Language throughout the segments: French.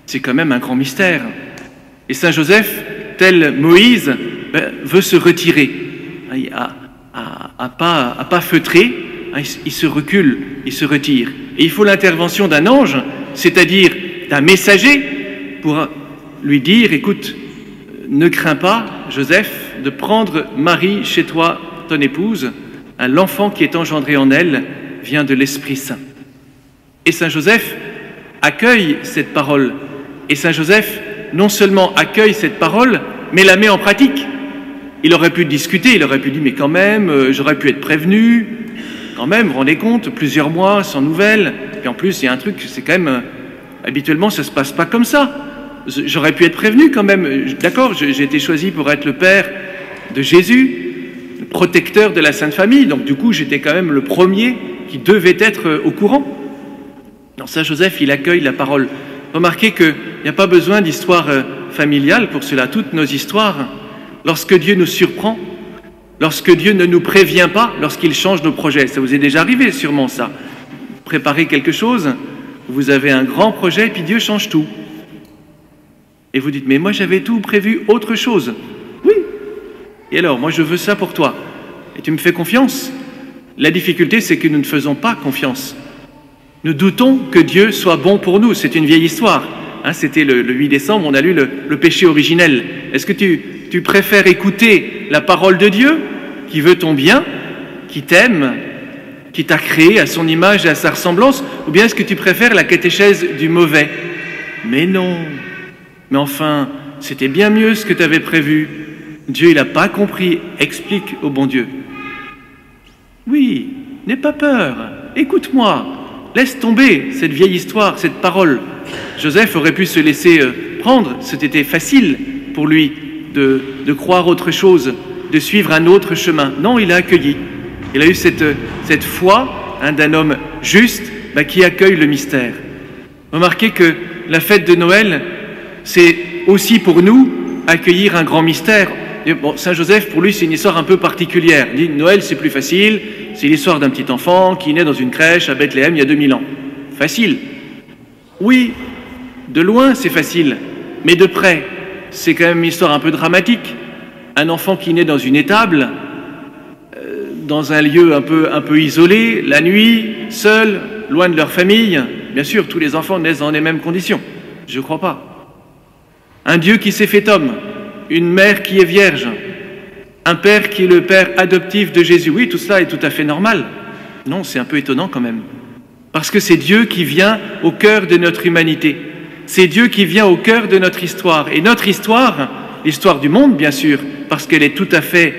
C'est quand même un grand mystère. Et Saint Joseph, tel Moïse, veut se retirer. À pas feutrer, il se recule, il se retire. Et il faut l'intervention d'un ange, c'est-à-dire d'un messager, pour lui dire, écoute, ne crains pas, Joseph, de prendre Marie chez toi, ton épouse, l'enfant qui est engendré en elle vient de l'Esprit Saint. Et Saint Joseph accueille cette parole. Et Saint Joseph non seulement accueille cette parole, mais la met en pratique. Il aurait pu discuter, il aurait pu dire, mais quand même, j'aurais pu être prévenu, quand même, vous vous rendez compte, plusieurs mois sans nouvelles. Et en plus, il y a un truc, c'est quand même, habituellement, ça ne se passe pas comme ça. J'aurais pu être prévenu quand même. D'accord, j'ai été choisi pour être le père de Jésus, le protecteur de la Sainte Famille, donc du coup, j'étais quand même le premier qui devait être au courant. Non, Saint Joseph, il accueille la parole. Remarquez qu'il n'y a pas besoin d'histoire familiale pour cela. Toutes nos histoires, lorsque Dieu nous surprend, lorsque Dieu ne nous prévient pas, lorsqu'il change nos projets, ça vous est déjà arrivé sûrement ça. Préparez quelque chose, vous avez un grand projet, puis Dieu change tout. Et vous dites, mais moi j'avais tout prévu autre chose. Oui. Et alors, moi je veux ça pour toi. Et tu me fais confiance? La difficulté, c'est que nous ne faisons pas confiance. Nous doutons que Dieu soit bon pour nous. C'est une vieille histoire. C'était le 8 décembre, on a lu le péché originel. Est-ce que tu préfères écouter la parole de Dieu, qui veut ton bien, qui t'aime, qui t'a créé à son image et à sa ressemblance, ou bien est-ce que tu préfères la catéchèse du mauvais? Mais non. Mais enfin, c'était bien mieux ce que tu avais prévu. Dieu, il n'a pas compris. Explique au bon Dieu. Oui, n'aie pas peur. Écoute-moi. Laisse tomber cette vieille histoire, cette parole. Joseph aurait pu se laisser prendre. C'était facile pour lui de croire autre chose, de suivre un autre chemin. Non, il a accueilli. Il a eu cette foi d'un homme juste qui accueille le mystère. Remarquez que la fête de Noël, c'est aussi pour nous accueillir un grand mystère. Bon, Saint Joseph, pour lui, c'est une histoire un peu particulière. Il dit, Noël, c'est plus facile, c'est l'histoire d'un petit enfant qui naît dans une crèche à Bethléem il y a 2000 ans. Facile. Oui, de loin, c'est facile, mais de près, c'est quand même une histoire un peu dramatique. Un enfant qui naît dans une étable, dans un lieu un peu isolé, la nuit, seul, loin de leur famille. Bien sûr, tous les enfants naissent dans les mêmes conditions. Je ne crois pas. Un Dieu qui s'est fait homme, une mère qui est vierge, un père qui est le père adoptif de Jésus. Oui, tout cela est tout à fait normal. Non, c'est un peu étonnant quand même. Parce que c'est Dieu qui vient au cœur de notre humanité. C'est Dieu qui vient au cœur de notre histoire. Et notre histoire, l'histoire du monde bien sûr, parce qu'elle est tout à fait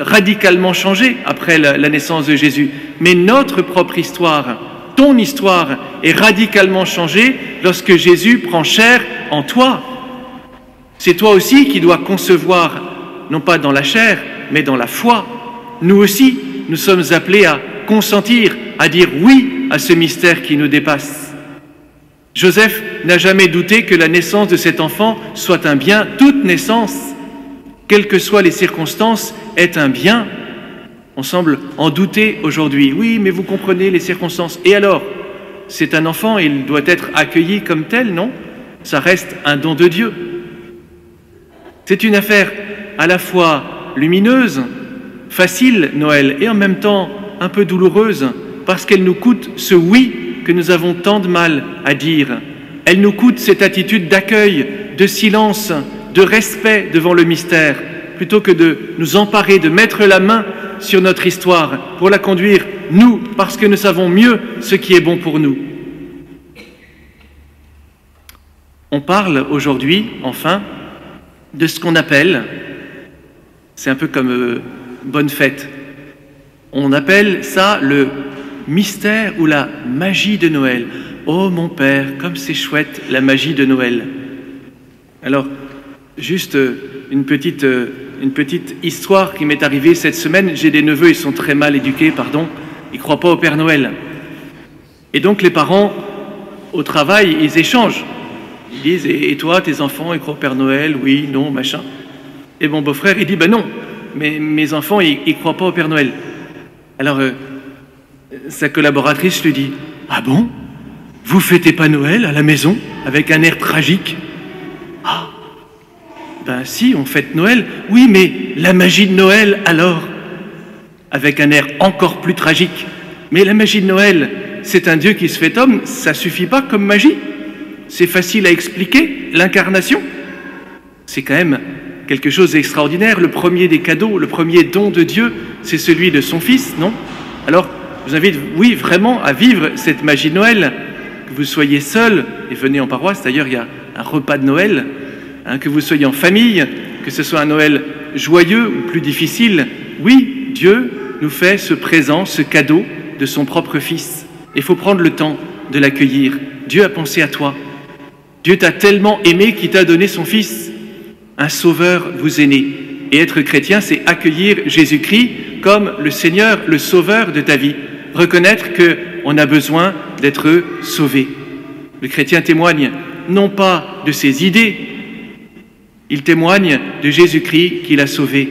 radicalement changée après la naissance de Jésus. Mais notre propre histoire, ton histoire, est radicalement changée lorsque Jésus prend chair en toi. C'est toi aussi qui dois concevoir, non pas dans la chair, mais dans la foi. Nous aussi, nous sommes appelés à consentir, à dire oui à ce mystère qui nous dépasse. Joseph n'a jamais douté que la naissance de cet enfant soit un bien. Toute naissance, quelles que soient les circonstances, est un bien. On semble en douter aujourd'hui. Oui, mais vous comprenez les circonstances. Et alors, c'est un enfant et il doit être accueilli comme tel, non? Ça reste un don de Dieu. C'est une affaire à la fois lumineuse, facile, Noël, et en même temps un peu douloureuse, parce qu'elle nous coûte ce oui que nous avons tant de mal à dire. Elle nous coûte cette attitude d'accueil, de silence, de respect devant le mystère, plutôt que de nous emparer, de mettre la main sur notre histoire pour la conduire, nous, parce que nous savons mieux ce qui est bon pour nous. On parle aujourd'hui, enfin, de ce qu'on appelle, c'est un peu comme bonne fête, on appelle ça le mystère ou la magie de Noël. Oh mon Père, comme c'est chouette la magie de Noël. Alors, juste une petite histoire qui m'est arrivée cette semaine. J'ai des neveux, ils sont très mal éduqués, ils ne croient pas au Père Noël. Et donc les parents, au travail, ils échangent. Ils disent, et toi, tes enfants, ils croient au Père Noël? Oui, non, machin. Et mon beau-frère, il dit, ben non, mais mes enfants, ils ne croient pas au Père Noël. Alors, sa collaboratrice lui dit, ah bon? vous fêtez pas Noël à la maison avec un air tragique? Ah, ben si, on fête Noël. Oui, mais la magie de Noël alors? Avec un air encore plus tragique. Mais la magie de Noël, c'est un Dieu qui se fait homme, ça suffit pas comme magie? C'est facile à expliquer, l'incarnation? C'est quand même quelque chose d'extraordinaire. Le premier des cadeaux, le premier don de Dieu, c'est celui de son Fils, non? Alors, je vous invite, oui, vraiment à vivre cette magie de Noël. Que vous soyez seul, et venez en paroisse, d'ailleurs il y a un repas de Noël, que vous soyez en famille, que ce soit un Noël joyeux ou plus difficile. Oui, Dieu nous fait ce présent, ce cadeau de son propre Fils. Il faut prendre le temps de l'accueillir. Dieu a pensé à toi. Dieu t'a tellement aimé qu'il t'a donné son Fils. Un sauveur vous est né. Et être chrétien, c'est accueillir Jésus-Christ comme le Seigneur, le sauveur de ta vie. Reconnaître qu'on a besoin d'être sauvé. Le chrétien témoigne non pas de ses idées, il témoigne de Jésus-Christ qui l'a sauvé.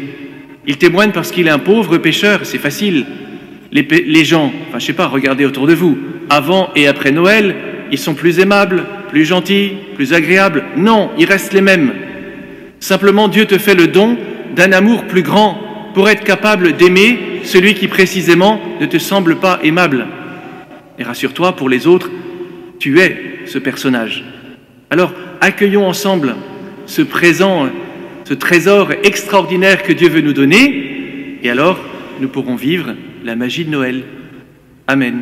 Il témoigne parce qu'il est un pauvre pécheur, c'est facile. Les gens, enfin je sais pas, regardez autour de vous, avant et après Noël, ils sont plus aimables, plus gentils, plus agréables. Non, ils restent les mêmes. Simplement, Dieu te fait le don d'un amour plus grand pour être capable d'aimer celui qui précisément ne te semble pas aimable. Et rassure-toi, pour les autres, tu es ce personnage. Alors, accueillons ensemble ce présent, ce trésor extraordinaire que Dieu veut nous donner, et alors nous pourrons vivre la magie de Noël. Amen.